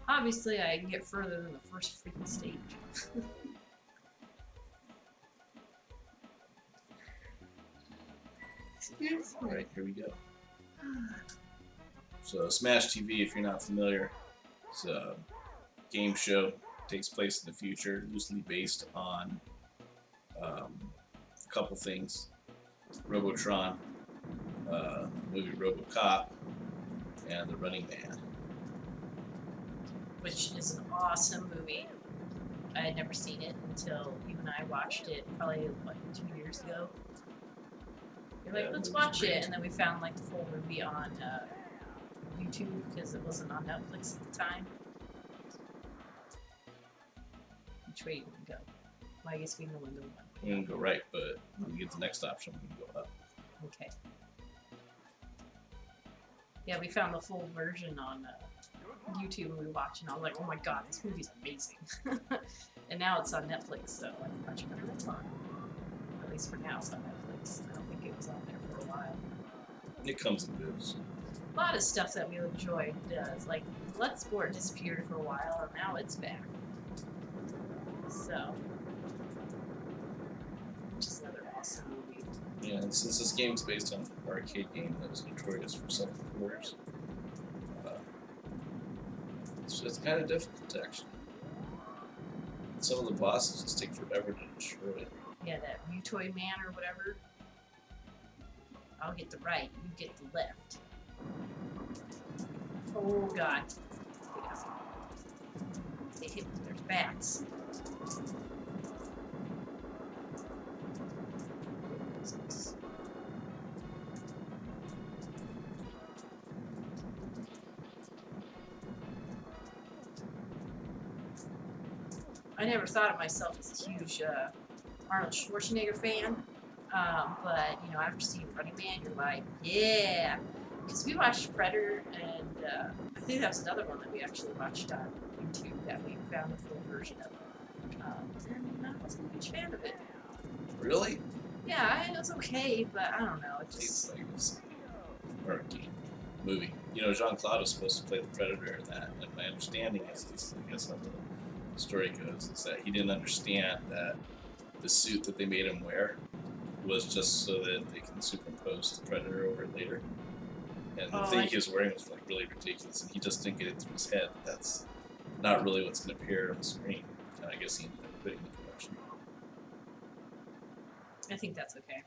obviously I can get further than the first freaking stage. Alright, here we go. So Smash TV, if you're not familiar, it's a game show. Takes place in the future, loosely based on a couple things. Robotron, movie RoboCop, and The Running Man. Which is an awesome movie. I had never seen it until you and I watched it probably like 2 years ago. You're like, Yeah, let's it was watch great. it, and then we found like the full movie on YouTube because it wasn't on Netflix at the time. Which way you want to go? Well, I guess we can only go one. We can go right, but when we get to the next option, we can go up. Okay. Yeah, we found the full version on YouTube and we watched, and I was like, oh my god, this movie's amazing. And now it's on Netflix, so I can watch it whenever it's on. At least for now, it's on Netflix. I don't think it was on there for a while. It comes and goes. A lot of stuff that we enjoyed does. Like, Bloodsport disappeared for a while, and now it's back. So, which is another awesome movie. Yeah, and since this game's based on an arcade game that was notorious for self-reporters, it's kind of difficult, actually. Some of the bosses just take forever to destroy it. Yeah, that Mutoid Man or whatever. I'll get the right, you get the left. Oh god. They hit me, there's bats. I never thought of myself as a huge Arnold Schwarzenegger fan, but you know, after seeing Running Man, you're like, yeah, because we watched Predator, and I think that was another one that we actually watched on YouTube that we found a full version of, and I wasn't a huge fan of it. Really? Yeah, it was okay, but I don't know, it It's just like it's or game movie. You know, Jean-Claude was supposed to play the Predator in that, and my understanding is I guess how the story goes, is that he didn't understand that the suit that they made him wear was just so that they can superimpose the Predator over it later. And the thing he was wearing was like really ridiculous, and he just didn't get it through his head that that's not really what's going to appear on the screen. And I guess he ended up quitting the production. I think that's okay.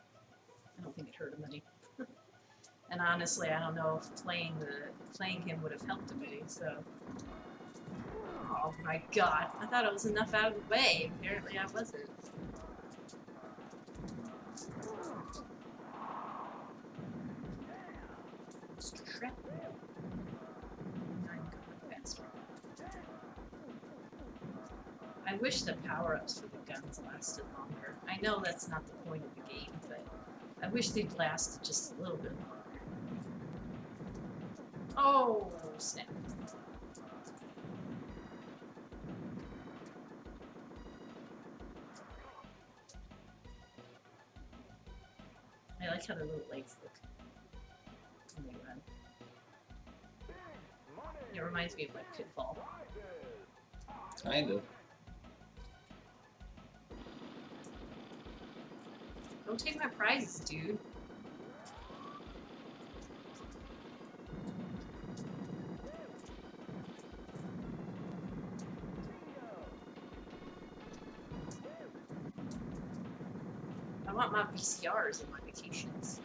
I don't think it hurt him any. And honestly, I don't know if playing him would have helped him any. So, oh my God! I thought it was enough out of the way. Apparently, I wasn't. Shrapnel. I'm going faster. I wish the power-ups for the guns lasted longer. I know that's not the point of the game, but I wish they'd lasted just a little bit longer. Oh, snap. I like how the little legs look when they run. It reminds me of like Pitfall. Kind of. Don't take my prizes, dude. I want my VCRs in my vacations.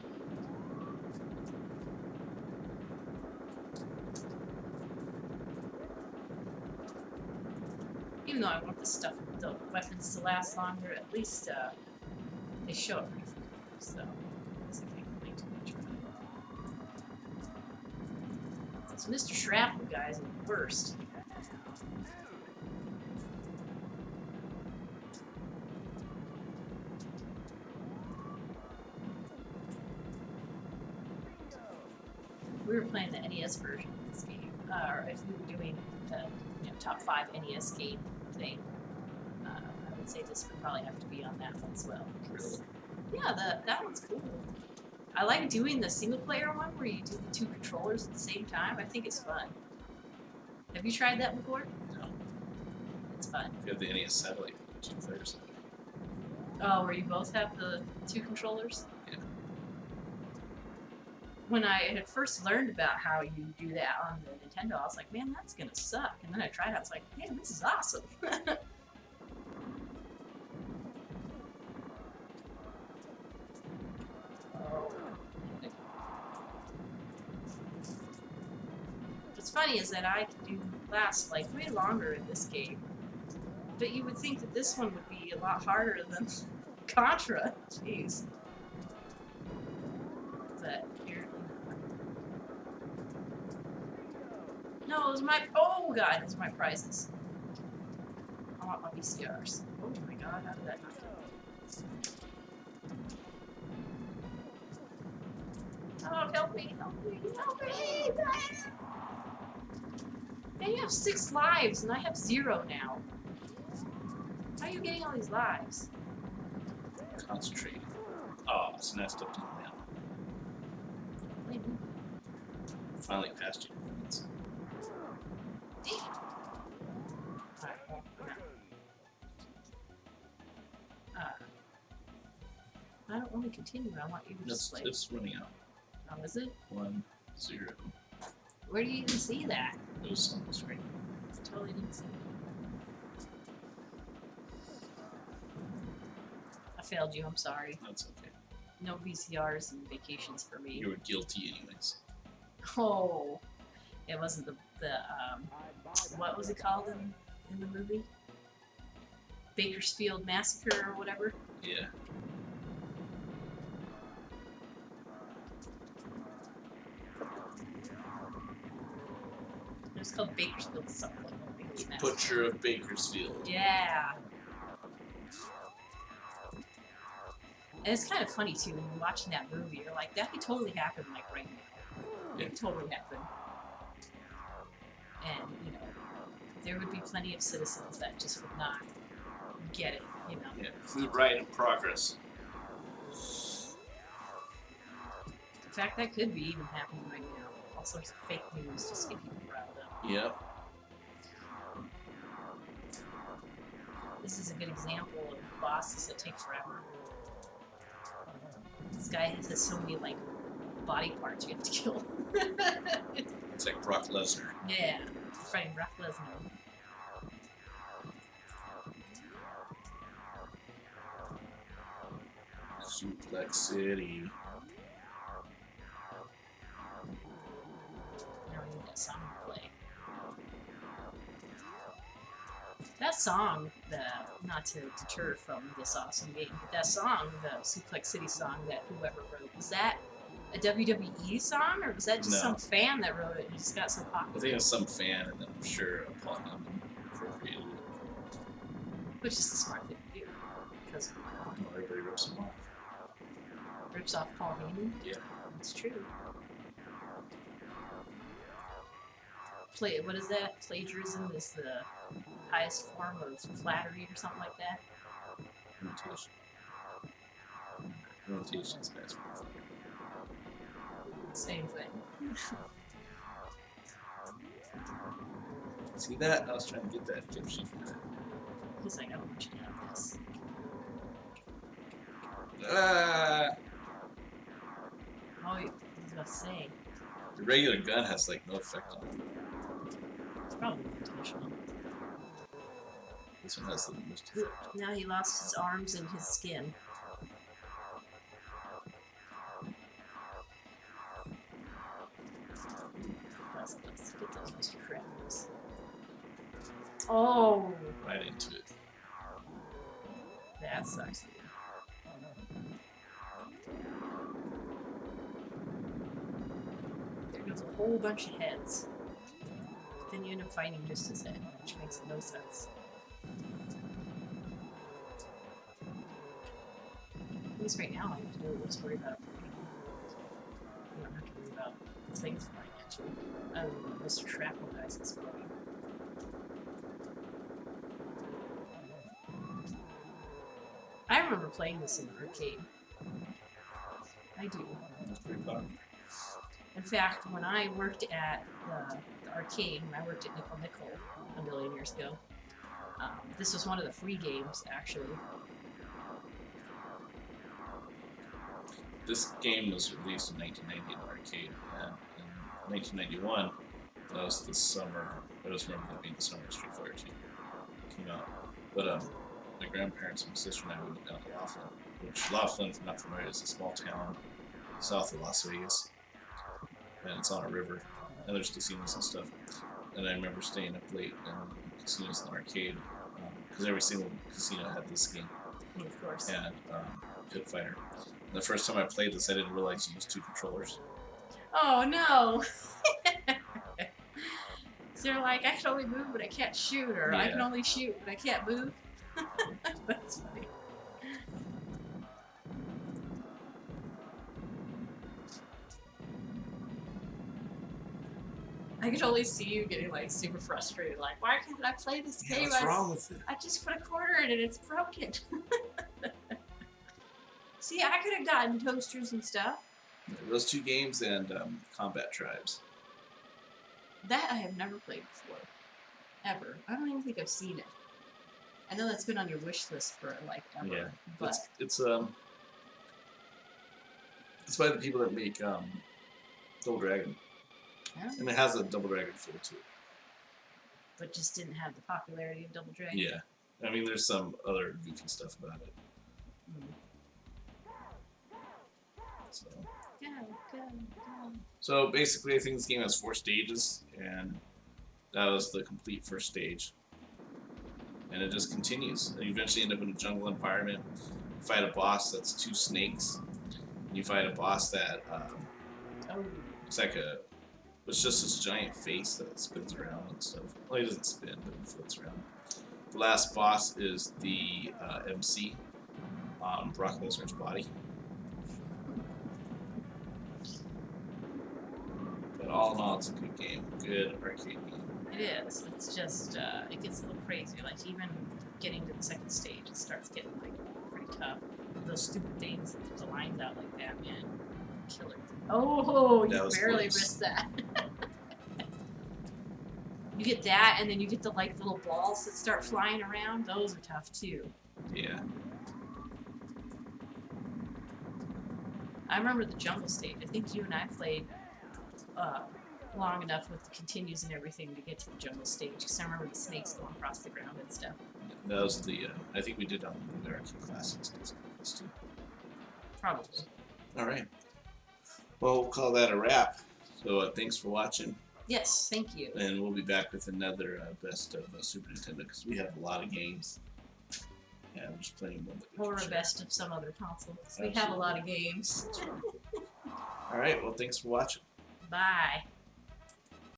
Even though I want the weapons to last longer, at least they show it pretty frequently, so I guess I can't complain too much about it. These Mr. Shrapnel guys are the worst. If we were playing the NES version of this game, or if we were doing the top 5 NES game thing, I would say this would probably have to be on that one as well. Because, yeah, that one's cool. I like doing the single player one where you do the 2 controllers at the same time. I think it's fun. Have you tried that before? No. It's fun. If you have the NES satellite, you can play yourself. Oh, where you both have the 2 controllers? Yeah. When I had first learned about how you do that on the Nintendo, I was like, man, that's gonna suck. And then I tried it, I was like, man, this is awesome. What's funny is that I can last like way longer in this game. But you would think that this one would be a lot harder than Contra. Jeez. But apparently not. No, those are my. Oh god, those are my prizes. I want my VCRs. Oh my god, how did that not kill me? Oh, help me, help me, help me! They have 6 lives and I have 0 now. How are you getting all these lives? Concentrate. Oh, so now I stepped in now. Finally passed you. Damn. Alright, well, I don't want to continue. I want you to just play. It's running out. Oh, is it? 1, 0. Where do you even see that? There's on the screen. I totally didn't see it. I failed you. I'm sorry. That's okay. No VCRs and vacations for me. You were guilty anyways. Oh, it wasn't the what was it called in the movie? Bakersfield Massacre or whatever. Yeah. It was called Bakersfield something. Bakersfield Massacre. Butcher of Bakersfield. Yeah. And it's kind of funny too when you're watching that movie. You're like, that could totally happen like right now. It could totally happen. And there would be plenty of citizens that just would not get it. Yeah. Food right in progress. In fact, that could be even happening right now. All sorts of fake news just to get people riled up. Yep. This is a good example of bosses that take forever. This guy has so many like body parts you have to kill. It's like Brock Lesnar. Yeah, fighting Brock Lesnar. Suplex City. that song to play. That song, not to deter from this awesome game, but that song, the Suplex City song that whoever wrote, was that a WWE song, or was that just No. some fan that wrote it and just got so I popular? think it was some fan, and then I'm sure Paul Heyman appropriated it. Which is the smart thing to do, because Everybody rips him off. rips off Paul Heyman. Yeah. It's true. What is that? Plagiarism is the highest form of flattery or something like that. Imitation. Imitation is best. Same thing. See that? I was trying to get that dipshit from that. He's like, I don't want you to have this. Oh, I was about to say, The regular gun has like no effect on it. it's probably intentional. This one has the most effect. Now he lost his arms and his skin. Let's get those Mr. Krabs. Oh, Right into it. that sucks. There goes a whole bunch of heads. Then you end up fighting just his head, which makes no sense. At least right now, I have to do let's worry about it. You don't have to worry about things flying at you. Other than Mr. Shrapnel guys exploding. I remember playing this in the arcade. I do. That's pretty fun. In fact, when I worked at the arcade, when I worked at Nickel Nickel a million years ago, this was one of the free games, actually. This game was released in 1990 in the arcade, and in 1991, that was the summer. I just remember that being the summer of Street Fighter 2 came out. But my grandparents, my sister, and I went down to Laughlin, which Laughlin, if you're not familiar, is a small town south of Las Vegas, and it's on a river, and there's casinos and stuff. And I remember staying up late in casinos in the arcade, because every single casino had this game, Of course. and Pit Fighter. And the first time I played this, I didn't realize you used two controllers. Oh no! So they're like, I can only move but I can't shoot, or I can Yeah. only shoot but I can't move. That's funny. I could only see you getting like super frustrated, like, why can't I play this game? with it? I just put a quarter in it, it's broken. See, I could have gotten toasters and stuff. Those two games and Combat Tribes. That I have never played before. Ever. I don't even think I've seen it. I know that's been on your wish list for like ever. Yeah, But it's by the people that make Double Dragon, I don't and it has a Double Dragon feel to it. but just didn't have the popularity of Double Dragon. Yeah, I mean, there's some other goofy stuff about it. Mm. So, Go. so basically, I think this game has 4 stages, and that was the complete first stage. And it just continues. You eventually end up in a jungle environment. You fight a boss that's 2 snakes. And you fight a boss that Oh, it's like it's just this giant face that spins around and stuff. Well, he doesn't spin, but he floats around. The last boss is the MC on Brock Lesnar's body. But all in all, it's a good game. Good arcade game. it is. It's just it gets a little crazy. Like even getting to the second stage, it starts getting like pretty tough. Those stupid things that put the lines out like that, man, killer. Oh, That you was barely close. missed that. You get that, and then you get the like little balls that start flying around. Those are tough too. Yeah. I remember the jungle stage. I think you and I played long enough with the continues and everything to get to the jungle stage. Because I remember the snakes going across the ground and stuff. That was the, I think we did on the Arcade Classics too. Probably. All right. Well, we'll call that a wrap. So thanks for watching. Yes, thank you. And we'll be back with another best of Super Nintendo because we have a lot of games. Yeah, I'm just playing one. Or a best of some other console. 'Cause we have a lot of games. All right. Well, thanks for watching. Bye.